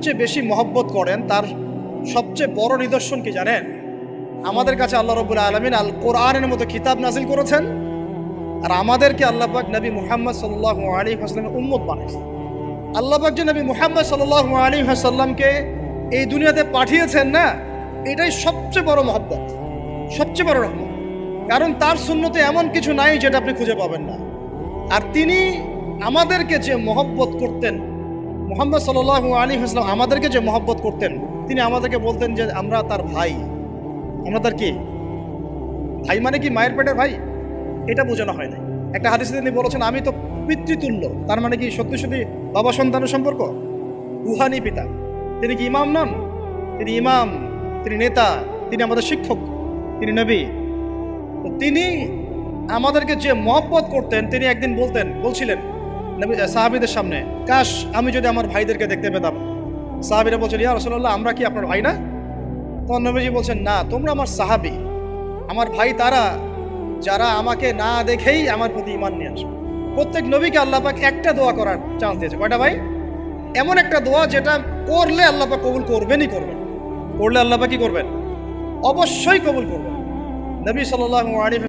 সবচেয়ে বেশি মহব্বত করেন তার সবচেয়ে বড় নিদর্শন কি জানেন? আমাদের কাছে আল্লাহ রাব্বুল আলামিন আল কোরআনের মতো কিতাব নাজিল করেছেন, আর আমাদেরকে আল্লাহ পাক নবী মুহাম্মদ সাল্লাল্লাহু আলাইহি ওয়াসাল্লামের উম্মত বানিয়েছেন। আল্লাহ পাক যে নবী মুহাম্মদ সাল্লাল্লাহু আলাইহি ওয়াসাল্লামকে এই দুনিয়াতে পাঠিয়েছেন না, এটাই সবচেয়ে বড় মহব্বত, সবচেয়ে বড় রহমত। কারণ তার সুন্নতে এমন কিছু নাই যেটা আপনি খুঁজে পাবেন না। আর তিনি আমাদেরকে যে মহব্বত করতেন, মুহাম্মদ সাল্লাল্লাহু আলাইহি ওয়াসাল্লাম আমাদেরকে যে মহব্বত করতেন, তিনি আমাদেরকে বলতেন যে আমরা তার ভাই। আমরা তার কি ভাই? মানে কি মায়ের পেটের ভাই? এটা বোঝানো হয় না। একটা হাদিসে তিনি বলেছেন আমি তো পিতৃতুল্য। তার মানে কি সত্যি সত্যি বাবা সন্তানের সম্পর্ক? রুহানি পিতা। তিনি কি ইমাম নন? তিনি ইমাম, তিনি নেতা, তিনি আমাদের শিক্ষক, তিনি নবী। তো তিনি আমাদেরকে যে মহব্বত করতেন, তিনি একদিন বলছিলেন নবী সাহাবীদের সামনে, কাশ আমি যদি আমার ভাইদেরকে দেখতে পেতাম। সাহাবীরা বলছেন, ইয়া রাসূলুল্লাহ, আমরা কি আপনার ভাই না? তখন নবীজি বলছেন, না, তোমরা আমার সাহাবী। আমার ভাই তারা যারা আমাকে না দেখেই আমার প্রতি ঈমান নিয়ে আসবে। প্রত্যেক নবীকে আল্লাহ পাক একটা দোয়া করার চান্স দিয়েছে। কয়টা ভাই? এমন একটা দোয়া যেটা করলে আল্লাহ পাক কবুল করবেনই করবেন। করলে আল্লাহ পাক কি করবেন? অবশ্যই কবুল করবেন। নবী সাল্লাল্লাহু আলাইহি